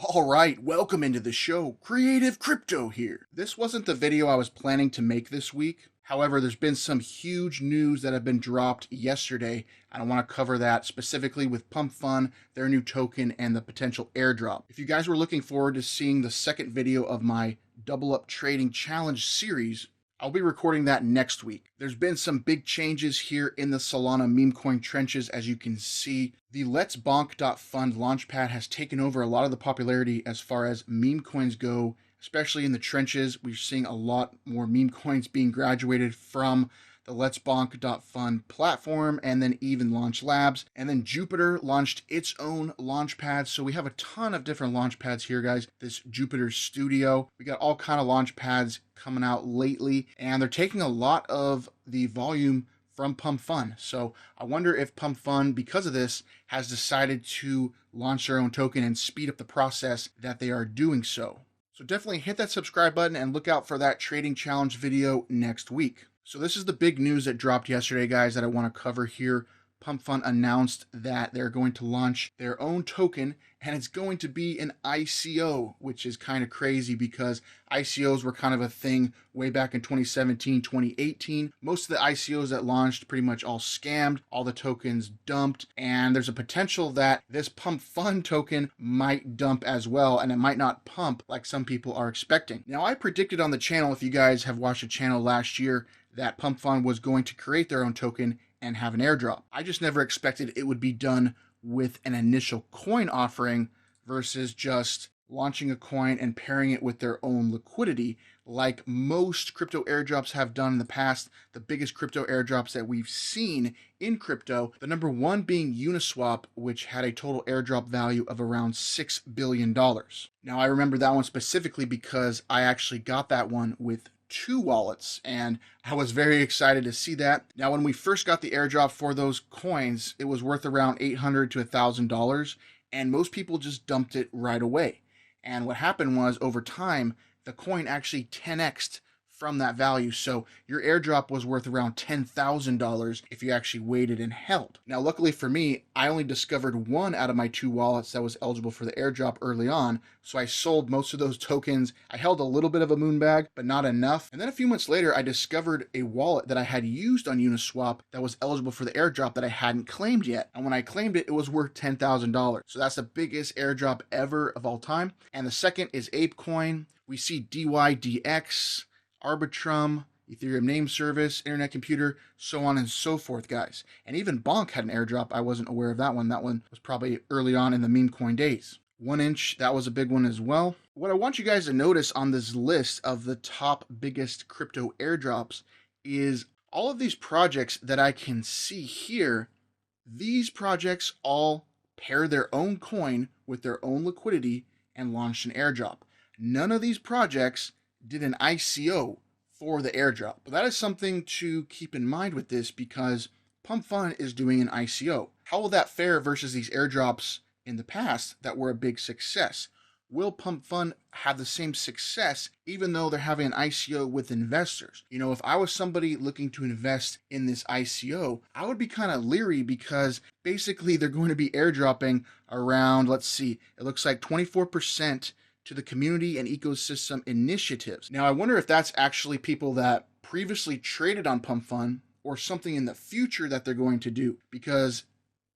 All right, welcome into the show. Creative Crypto here. This wasn't the video I was planning to make this week. However, there's been some huge news that have been dropped yesterday, and I want to cover that specifically with Pump.fun, their new token, and the potential airdrop. If you guys were looking forward to seeing the second video of my Double Up Trading Challenge series, I'll be recording that next week. There's been some big changes here in the Solana meme coin trenches, as you can see. The Pump.fun launchpad has taken over a lot of the popularity as far as meme coins go, especially in the trenches. We're seeing a lot more meme coins being graduated from the Pump.fun platform, and then even Launch Labs. And then Jupiter launched its own launchpad. So we have a ton of different launchpads here, guys. This Jupiter Studio. We got all kind of launchpads coming out lately, and they're taking a lot of the volume from Pump.fun. So I wonder if Pump.fun, because of this, has decided to launch their own token and speed up the process that they are doing so. So definitely hit that subscribe button and look out for that trading challenge video next week. So this is the big news that dropped yesterday, guys, that I want to cover here. Pump.fun announced that they're going to launch their own token, and it's going to be an ICO, which is kind of crazy because ICOs were kind of a thing way back in 2017, 2018. Most of the ICOs that launched pretty much all scammed, all the tokens dumped, and there's a potential that this Pump.fun token might dump as well, and it might not pump like some people are expecting. Now, I predicted on the channel, if you guys have watched the channel last year, that Pump.fun was going to create their own token and have an airdrop. I just never expected it would be done with an initial coin offering versus just launching a coin and pairing it with their own liquidity like most crypto airdrops have done in the past. The biggest crypto airdrops that we've seen in crypto, the number one being Uniswap, which had a total airdrop value of around $6 billion. Now, I remember that one specifically because I actually got that one with 2 wallets, and I was very excited to see that. Now, when we first got the airdrop for those coins, it was worth around $800 to $1,000, and most people just dumped it right away. And what happened was, over time, the coin actually 10x'd from that value. So your airdrop was worth around $10,000 if you actually waited and held. Now, luckily for me, I only discovered 1 out of my 2 wallets that was eligible for the airdrop early on. So I sold most of those tokens. I held a little bit of a moon bag, but not enough. And then a few months later, I discovered a wallet that I had used on Uniswap that was eligible for the airdrop that I hadn't claimed yet. And when I claimed it, it was worth $10,000. So that's the biggest airdrop ever of all time. And the second is ApeCoin. We see DYDX, Arbitrum, Ethereum Name Service, Internet Computer, so on and so forth, guys. And even Bonk had an airdrop. I wasn't aware of that one. That one was probably early on in the meme coin days. 1inch, that was a big one as well. What I want you guys to notice on this list of the top biggest crypto airdrops is all of these projects that I can see here. These projects all pair their own coin with their own liquidity and launched an airdrop. None of these projects did an ICO for the airdrop. But that is something to keep in mind with this, because Pump.fun is doing an ICO. How will that fare versus these airdrops in the past that were a big success? Will Pump.fun have the same success even though they're having an ICO with investors? You know, if I was somebody looking to invest in this ICO, I would be kind of leery, because basically they're going to be airdropping around, let's see, it looks like 24% to the community and ecosystem initiatives. Now, I wonder if that's actually people that previously traded on Pump.fun or something in the future that they're going to do, because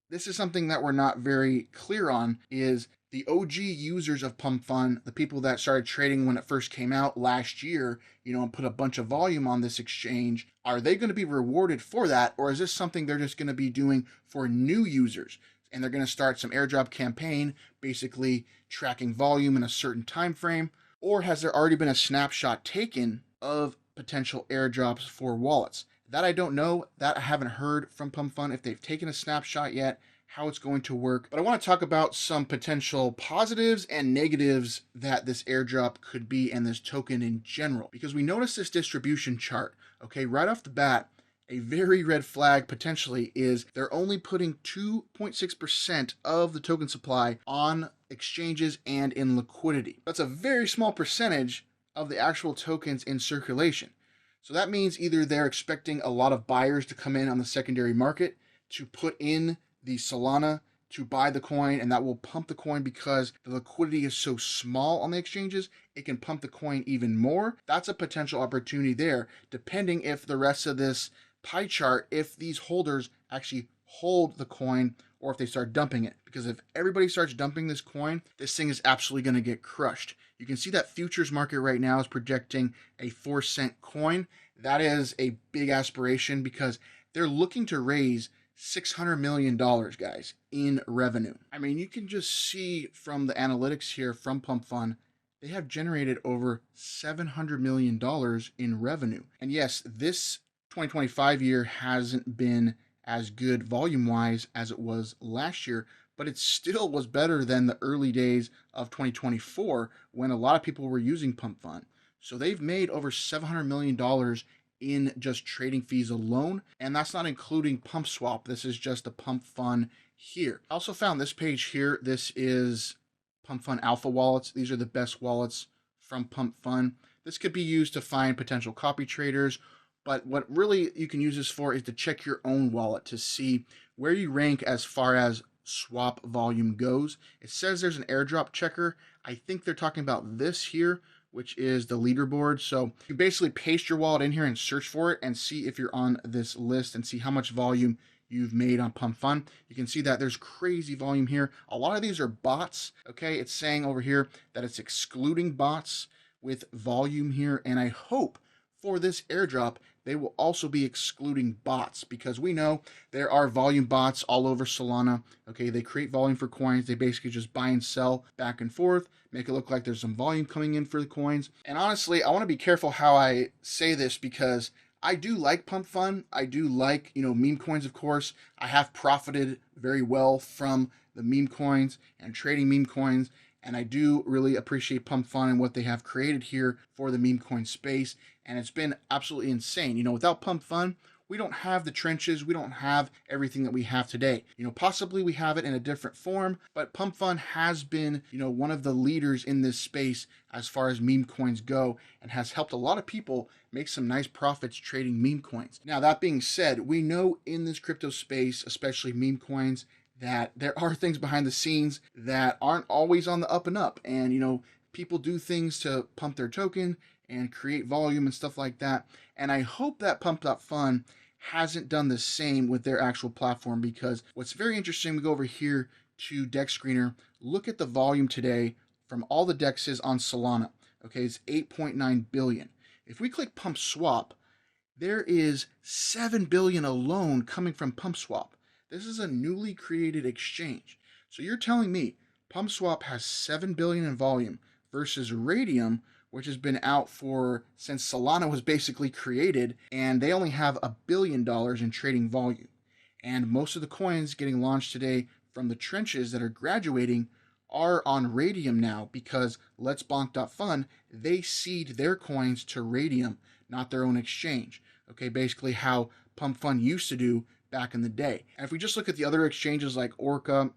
this is something that we're not very clear on, is the OG users of Pump.fun, the people that started trading when it first came out last year, you know, and put a bunch of volume on this exchange. Are they going to be rewarded for that, or is this something they're just going to be doing for new users? And they're going to start some airdrop campaign, basically tracking volume in a certain time frame? Or has there already been a snapshot taken of potential airdrops for wallets? That I don't know. That I haven't heard from Pump.fun if they've taken a snapshot yet, how it's going to work. But I want to talk about some potential positives and negatives that this airdrop could be, and this token in general, because we notice this distribution chart. Okay, right off the bat, a very red flag potentially is they're only putting 2.6% of the token supply on exchanges and in liquidity. That's a very small percentage of the actual tokens in circulation. So that means either they're expecting a lot of buyers to come in on the secondary market to put in the Solana to buy the coin, and that will pump the coin because the liquidity is so small on the exchanges. It can pump the coin even more. That's a potential opportunity there, depending if the rest of this pie chart, if these holders actually hold the coin or if they start dumping it. Because if everybody starts dumping this coin, this thing is absolutely going to get crushed. You can see that futures market right now is projecting a 4-cent coin. That is a big aspiration because they're looking to raise $600 million, guys, in revenue. I mean, you can just see from the analytics here from Pump.fun, they have generated over $700 million in revenue. And yes, this 2025 year hasn't been as good volume-wise as it was last year, but it still was better than the early days of 2024 when a lot of people were using Pump.fun. So they've made over $700 million in just trading fees alone, and that's not including PumpSwap. This is just the Pump.fun here. I also found this page here. This is Pump.fun Alpha wallets. These are the best wallets from Pump.fun. This could be used to find potential copy traders, but what really you can use this for is to check your own wallet to see where you rank as far as swap volume goes. It says there's an airdrop checker. I think they're talking about this here, which is the leaderboard. So you basically paste your wallet in here and search for it and see if you're on this list and see how much volume you've made on Pump.fun. You can see that there's crazy volume here. A lot of these are bots, okay? It's saying over here that it's excluding bots with volume here, and I hope for this airdrop, they will also be excluding bots because we know there are volume bots all over Solana. Okay, they create volume for coins. They basically just buy and sell back and forth, make it look like there's some volume coming in for the coins. And honestly, I want to be careful how I say this because I do like Pump.fun. I do like, meme coins, of course. I have profited very well from the meme coins and trading meme coins. And I do really appreciate Pump.fun and what they have created here for the meme coin space. And it's been absolutely insane. Without Pump.fun, we don't have the trenches. We don't have everything that we have today. Possibly we have it in a different form, but Pump.fun has been, one of the leaders in this space as far as meme coins go and has helped a lot of people make some nice profits trading meme coins. Now, that being said, we know in this crypto space, especially meme coins, that there are things behind the scenes that aren't always on the up and up. And, people do things to pump their token and create volume and stuff like that. And I hope that Pump.fun hasn't done the same with their actual platform, because what's very interesting, we go over here to Dex Screener, look at the volume today from all the dexes on Solana. Okay, it's 8.9 billion. If we click PumpSwap, there is 7 billion alone coming from PumpSwap. This is a newly created exchange. So you're telling me PumpSwap has 7 billion in volume versus Radium, which has been out since Solana was basically created, and they only have $1 billion in trading volume. And most of the coins getting launched today from the trenches that are graduating are on Radium now, because Let's Bonk.fun, they seed their coins to Radium, not their own exchange. Okay, basically how Pump.fun used to do back in the day. And if we just look at the other exchanges like Orca,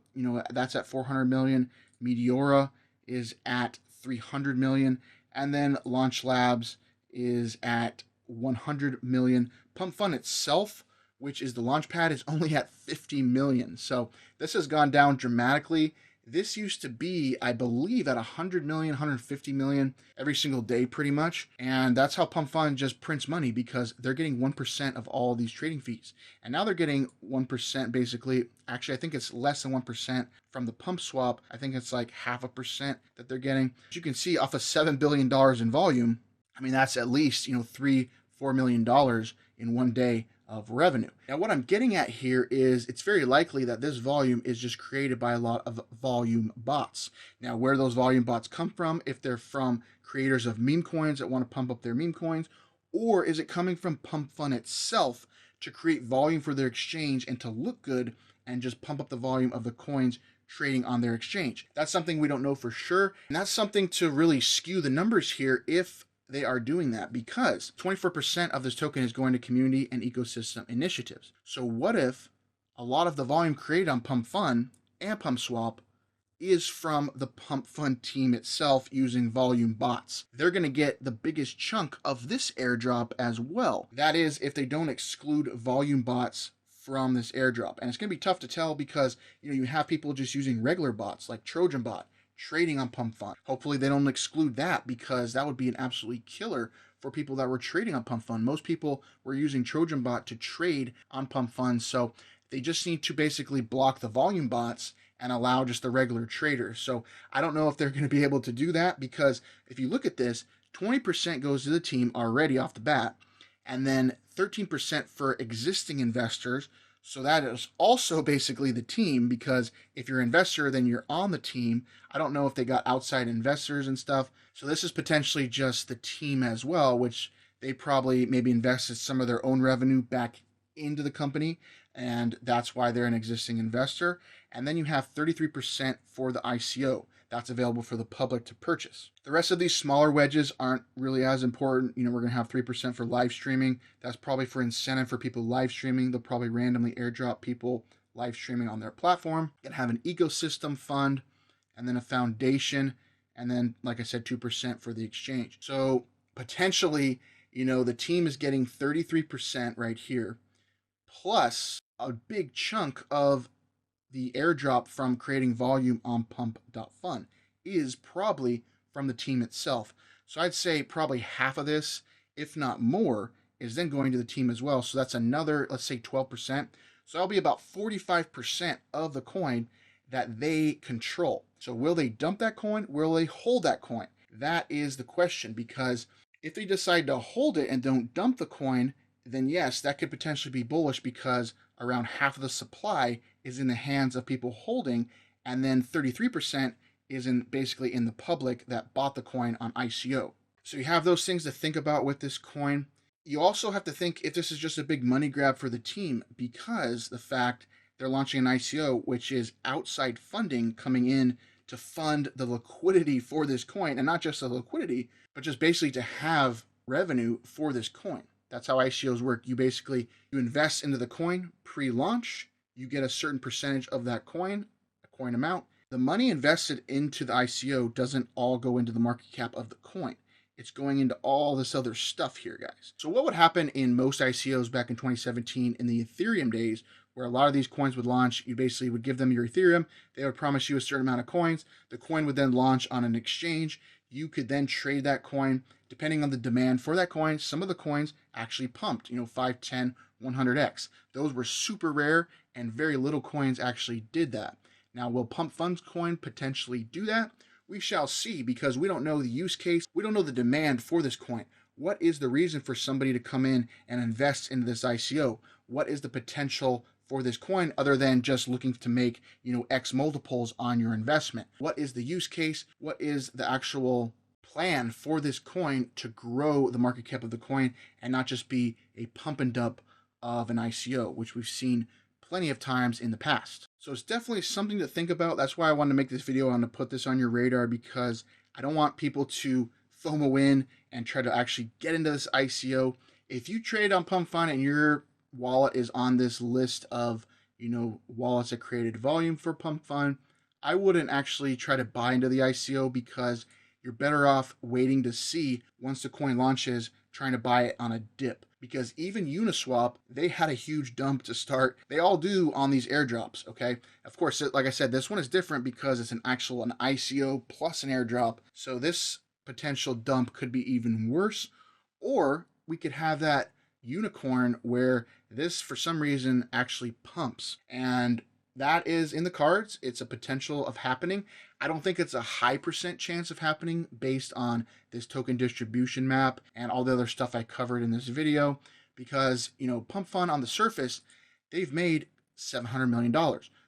that's at 400 million. Meteora is at 300 million. And then Launch Labs is at 100 million. Pump.fun itself, which is the Launchpad, is only at 50 million. So this has gone down dramatically. This used to be, I believe, at 100 million, 150 million every single day pretty much. And that's how Pump.fun just prints money, because they're getting 1% of all these trading fees. And now they're getting 1% basically. Actually, I think it's less than 1% from the PumpSwap. I think it's like 0.5% that they're getting. As you can see, off of $7 billion in volume, I mean, that's at least, $3-4 million in one day of revenue. Now, what I'm getting at here is it's very likely that this volume is just created by a lot of volume bots. Now, where those volume bots come from, if they're from creators of meme coins that want to pump up their meme coins, or is it coming from Pump.fun itself to create volume for their exchange and to look good and just pump up the volume of the coins trading on their exchange? That's something we don't know for sure. And that's something to really skew the numbers here if they are doing that, because 24% of this token is going to community and ecosystem initiatives. So what if a lot of the volume created on Pump.fun and PumpSwap is from the Pump.fun team itself using volume bots? They're going to get the biggest chunk of this airdrop as well. That is, if they don't exclude volume bots from this airdrop. And it's going to be tough to tell because, you have people just using regular bots like Trojan Bot trading on Pump.fun. Hopefully they don't exclude that, because that would be an absolutely killer for people that were trading on Pump.fun. Most people were using Trojan Bot to trade on Pump.fun, so they just need to basically block the volume bots and allow just the regular traders. So I don't know if they're going to be able to do that, because if you look at this, 20% goes to the team already off the bat, and then 13% for existing investors. So that is also basically the team, because if you're an investor, then you're on the team. I don't know if they got outside investors and stuff. So this is potentially just the team as well, which they probably maybe invested some of their own revenue back into the company, and that's why they're an existing investor. And then you have 33% for the ICO. That's available for the public to purchase. The rest of these smaller wedges aren't really as important. We're going to have 3% for live streaming. That's probably for incentive for people live streaming. They'll probably randomly airdrop people live streaming on their platform. You're going to have an ecosystem fund, and then a foundation, and then, like I said, 2% for the exchange. So potentially, the team is getting 33% right here, plus a big chunk of the airdrop from creating volume on Pump.fun is probably from the team itself. So I'd say probably half of this, if not more, is then going to the team as well. So that's another, let's say 12%. So that'll be about 45% of the coin that they control. So will they dump that coin? Will they hold that coin? That is the question, because if they decide to hold it and don't dump the coin, then yes, that could potentially be bullish, because around half of the supply is in the hands of people holding, and then 33% is basically in the public that bought the coin on ICO. So you have those things to think about with this coin. You also have to think if this is just a big money grab for the team, because the fact they're launching an ICO, which is outside funding coming in to fund the liquidity for this coin, and not just the liquidity, but just basically to have revenue for this coin. That's how ICOs work. You invest into the coin pre-launch, you get a certain percentage of that coin, a coin amount. The money invested into the ICO doesn't all go into the market cap of the coin. It's going into all this other stuff here, guys. So what would happen in most ICOs back in 2017 in the Ethereum days, where a lot of these coins would launch, you basically would give them your Ethereum, they would promise you a certain amount of coins, the coin would then launch on an exchange, you could then trade that coin. Depending on the demand for that coin, some of the coins actually pumped, 5, 10, 100x. Those were super rare, and very little coins actually did that. Now, will Pump.fun's coin potentially do that? We shall see, because we don't know the use case. We don't know the demand for this coin. What is the reason for somebody to come in and invest into this ICO? What is the potential for this coin other than just looking to make, X multiples on your investment? What is the use case? What is the actual plan for this coin to grow the market cap of the coin and not just be a pump and dump of an ICO, which we've seen plenty of times in the past? So it's definitely something to think about. That's why I wanted to make this video. I want to put this on your radar, because I don't want people to FOMO in and try to actually get into this ICO. If you trade on Pump.fun and your wallet is on this list of, wallets that created volume for Pump.fun, I wouldn't actually try to buy into the ICO, because you're better off waiting to see once the coin launches, trying to buy it on a dip. Because even Uniswap, they had a huge dump to start. They all do on these airdrops, okay? Of course, like I said, this one is different because it's an ICO plus an airdrop. So this potential dump could be even worse. Or we could have that unicorn where this, for some reason, actually pumps. And that is in the cards. It's a potential of happening. I don't think it's a high % chance of happening based on this token distribution map and all the other stuff I covered in this video, because, Pump.fun on the surface, they've made $700 million.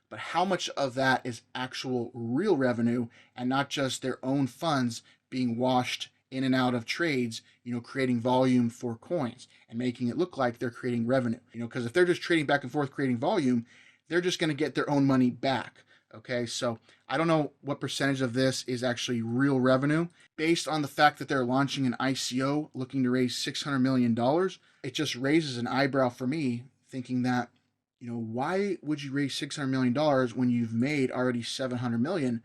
But how much of that is actual real revenue and not just their own funds being washed in and out of trades, creating volume for coins and making it look like they're creating revenue? Because if they're just trading back and forth creating volume, they're just going to get their own money back. Okay, so I don't know what percentage of this is actually real revenue. Based on the fact that they're launching an ICO looking to raise $600 million, it just raises an eyebrow for me, thinking that, why would you raise $600 million when you've made already $700 million?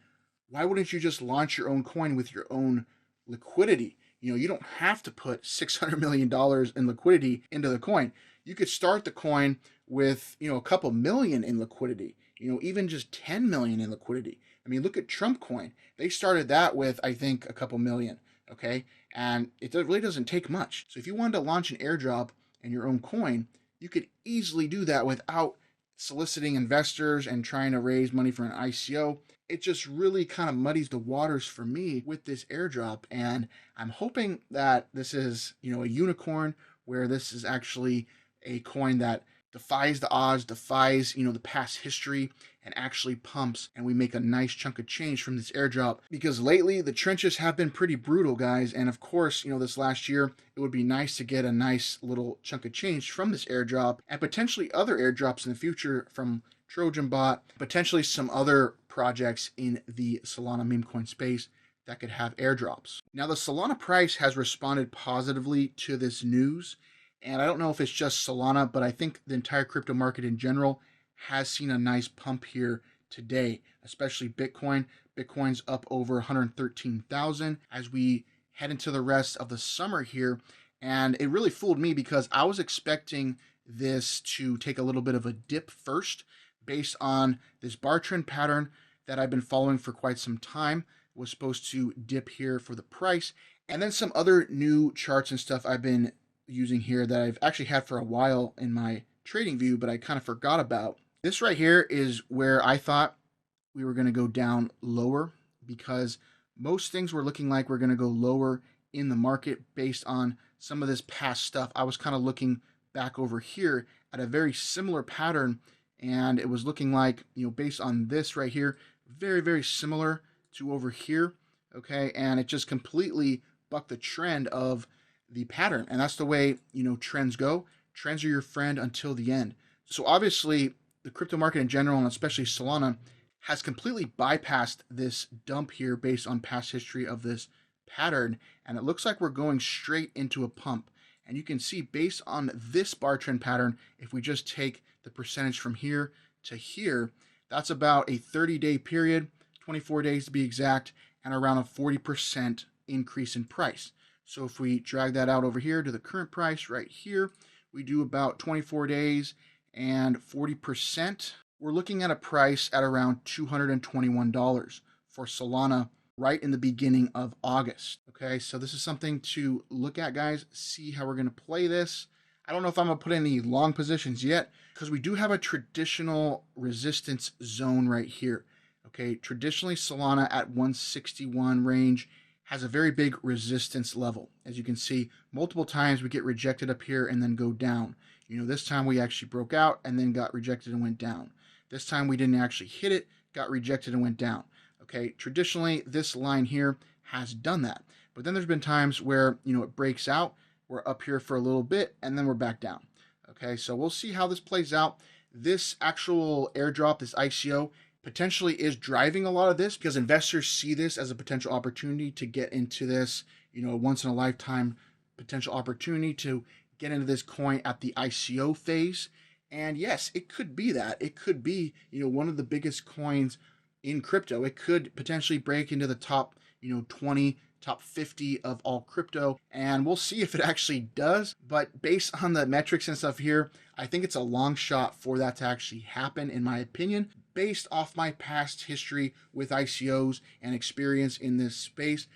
Why wouldn't you just launch your own coin with your own liquidity? You don't have to put $600 million in liquidity into the coin. You could start the coin with, a couple million in liquidity, even just 10 million in liquidity. I mean, look at Trump coin. They started that with, I think, a couple million, okay? And it really doesn't take much. So if you wanted to launch an airdrop and your own coin, you could easily do that without soliciting investors and trying to raise money for an ICO. It just really kind of muddies the waters for me with this airdrop. And I'm hoping that this is, a unicorn, where this is actually a coin that defies the odds, defies, the past history, and actually pumps, and we make a nice chunk of change from this airdrop. Because lately the trenches have been pretty brutal, guys, and of course, this last year it would be nice to get a nice little chunk of change from this airdrop, and potentially other airdrops in the future from Trojan Bot, potentially some other projects in the Solana meme coin space that could have airdrops. Now, the Solana price has responded positively to this news, and I don't know if it's just Solana, but I think the entire crypto market in general has seen a nice pump here today, especially Bitcoin. Bitcoin's up over 113,000 as we head into the rest of the summer here. And it really fooled me because I was expecting this to take a little bit of a dip first based on this bar trend pattern that I've been following for quite some time. It was supposed to dip here for the price. And then some other new charts and stuff I've been using here that I've actually had for a while in my trading view, but I kind of forgot about. This right here is where I thought we were going to go down lower, because most things were looking like we're going to go lower in the market based on some of this past stuff. I was kind of looking back over here at a very similar pattern, and it was looking like, based on this right here, very, very similar to over here, okay? And it just completely bucked the trend of the pattern. And that's the way, trends go. Trends are your friend until the end. So obviously, the crypto market in general, and especially Solana, has completely bypassed this dump here based on past history of this pattern. And it looks like we're going straight into a pump. And you can see, based on this bar trend pattern, if we just take the percentage from here to here, that's about a 30-day period, 24 days to be exact, and around a 40% increase in price. So if we drag that out over here to the current price right here, we do about 24 days and 40%. We're looking at a price at around $221 for Solana right in the beginning of August. Okay, so this is something to look at, guys. See how we're going to play this. I don't know if I'm going to put any long positions yet, because we do have a traditional resistance zone right here. Okay, traditionally Solana at 161 range has a very big resistance level. As you can see, multiple times we get rejected up here and then go down. This time we actually broke out and then got rejected and went down. This time we didn't actually hit it, got rejected and went down. Okay, traditionally this line here has done that. But then there's been times where, it breaks out, we're up here for a little bit, and then we're back down. Okay, so we'll see how this plays out. This actual airdrop, this ICO, potentially is driving a lot of this, because investors see this as a potential opportunity to get into this, once in a lifetime potential opportunity to get into this coin at the ICO phase. And yes, it could be that. It could be, one of the biggest coins in crypto. It could potentially break into the top, 20, top 50 of all crypto. And we'll see if it actually does. But based on the metrics and stuff here, I think it's a long shot for that to actually happen, in my opinion. Based off my past history with ICOs and experience in this space,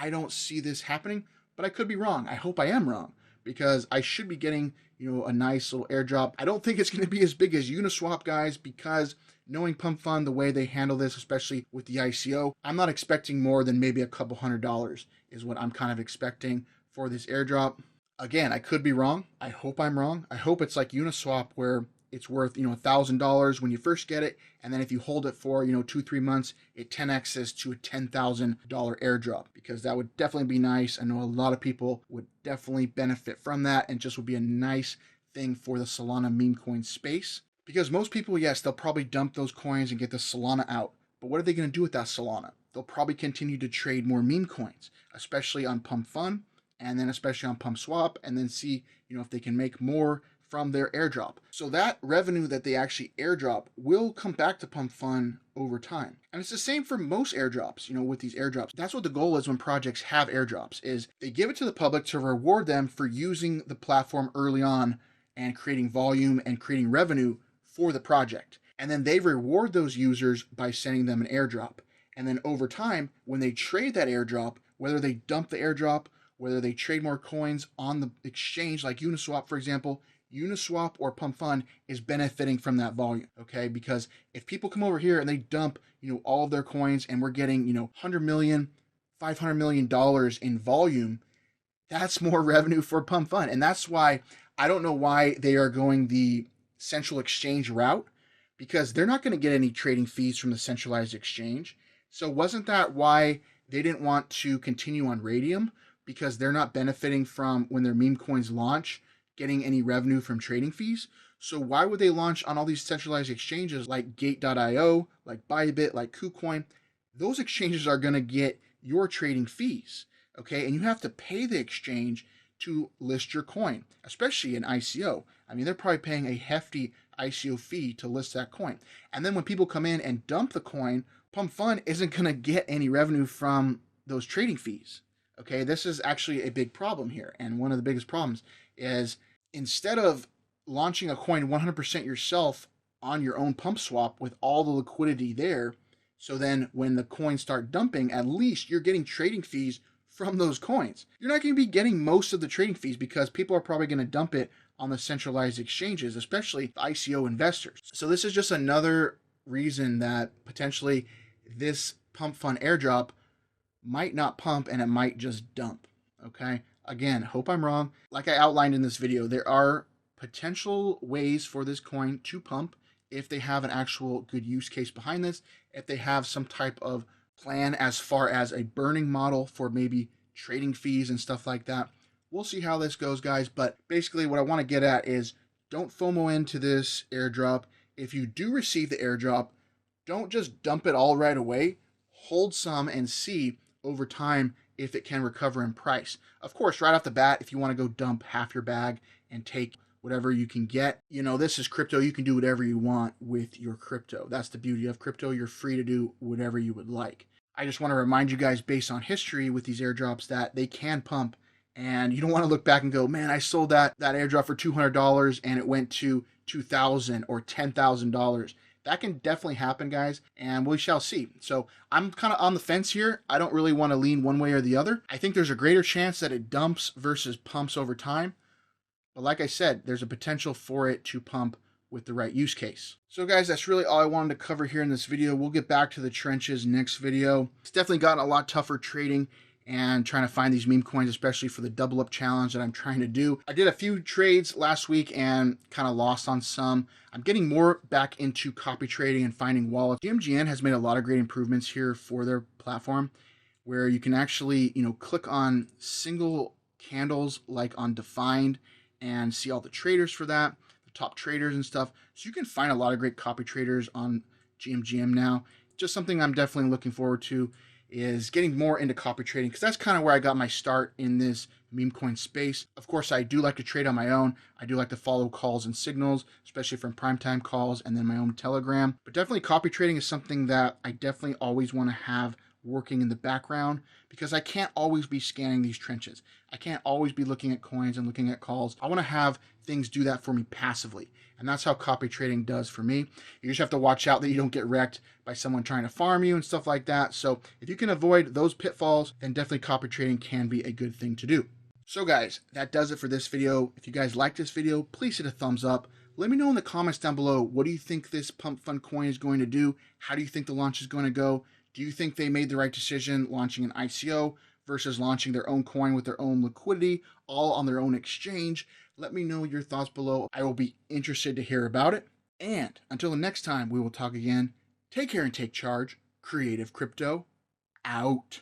I don't see this happening, but I could be wrong. I hope I am wrong, because I should be getting, a nice little airdrop. I don't think it's going to be as big as Uniswap, guys, because knowing Pump.fun, the way they handle this, especially with the ICO, I'm not expecting more than maybe a couple $100 is what I'm kind of expecting for this airdrop. Again, I could be wrong. I hope I'm wrong. I hope it's like Uniswap, where it's worth, $1,000 when you first get it, and then if you hold it for, 2-3 months, it 10x's to a $10,000 airdrop, because that would definitely be nice. I know a lot of people would definitely benefit from that, and just would be a nice thing for the Solana meme coin space. Because most people, yes, they'll probably dump those coins and get the Solana out, but what are they going to do with that Solana? They'll probably continue to trade more meme coins, especially on Pump.fun, and then especially on PumpSwap, and then see, if they can make more from their airdrop. So that revenue that they actually airdrop will come back to Pump.fun over time. And it's the same for most airdrops, with these airdrops. That's what the goal is when projects have airdrops, is they give it to the public to reward them for using the platform early on and creating volume and creating revenue for the project. And then they reward those users by sending them an airdrop. And then over time, when they trade that airdrop, whether they dump the airdrop, whether they trade more coins on the exchange, like Uniswap, for example, Uniswap or Pump.fun is benefiting from that volume, okay? Because if people come over here and they dump, all of their coins and we're getting, $100 million, $500 million in volume, that's more revenue for Pump.fun. And that's why I don't know why they are going the central exchange route, because they're not going to get any trading fees from the centralized exchange. So wasn't that why they didn't want to continue on Radium? Because they're not benefiting from, when their meme coins launch, getting any revenue from trading fees. So why would they launch on all these centralized exchanges like Gate.io, like Bybit, like KuCoin? Those exchanges are going to get your trading fees, okay? And you have to pay the exchange to list your coin, especially an ICO. I mean, they're probably paying a hefty ICO fee to list that coin. And then when people come in and dump the coin, Pump.fun isn't going to get any revenue from those trading fees. Okay, this is actually a big problem here. And one of the biggest problems is, instead of launching a coin 100% yourself on your own pump swap with all the liquidity there, so then when the coins start dumping, at least you're getting trading fees from those coins. You're not going to be getting most of the trading fees because people are probably going to dump it on the centralized exchanges, especially the ICO investors. So this is just another reason that potentially this Pump.fun airdrop might not pump and it might just dump. Okay, again, hope I'm wrong. Like I outlined in this video, there are potential ways for this coin to pump if they have an actual good use case behind this, if they have some type of plan as far as a burning model for maybe trading fees and stuff like that. We'll see how this goes, guys. But basically what I want to get at is, don't FOMO into this airdrop. If you do receive the airdrop, don't just dump it all right away. Hold some and see over time if it can recover in price. Of course, right off the bat, if you want to go dump half your bag and take whatever you can get, this is crypto. You can do whatever you want with your crypto. That's the beauty of crypto. You're free to do whatever you would like. I just want to remind you guys, based on history with these airdrops, that they can pump, and you don't want to look back and go, man, I sold that airdrop for $200 and it went to $2,000 or $10,000. That can definitely happen, guys, and we shall see. So I'm kind of on the fence here. I don't really want to lean one way or the other. I think there's a greater chance that it dumps versus pumps over time. But like I said, there's a potential for it to pump with the right use case. So guys, that's really all I wanted to cover here in this video. We'll get back to the trenches next video. It's definitely gotten a lot tougher trading and trying to find these meme coins, especially for the double up challenge that I'm trying to do. I did a few trades last week and kind of lost on some. I'm getting more back into copy trading and finding wallets. GMGN has made a lot of great improvements here for their platform, where you can actually, click on single candles like on defined and see all the traders for that, the top traders and stuff. So you can find a lot of great copy traders on GMGM now. Just something I'm definitely looking forward to is getting more into copy trading, because that's kind of where I got my start in this meme coin space. Of course, I do like to trade on my own. I do like to follow calls and signals, especially from primetime calls and then my own Telegram. But definitely copy trading is something that I definitely always want to have working in the background, because I can't always be scanning these trenches. I can't always be looking at coins and looking at calls. I want to have things do that for me passively. And that's how copy trading does for me. You just have to watch out that you don't get wrecked by someone trying to farm you and stuff like that. So if you can avoid those pitfalls, then definitely copy trading can be a good thing to do. So guys, that does it for this video. If you guys like this video, please hit a thumbs up. Let me know in the comments down below, what do you think this Pump.fun coin is going to do? How do you think the launch is going to go? Do you think they made the right decision launching an ICO versus launching their own coin with their own liquidity, all on their own exchange? Let me know your thoughts below. I will be interested to hear about it. And until the next time we will talk again, take care and take charge. Creative Crypto out.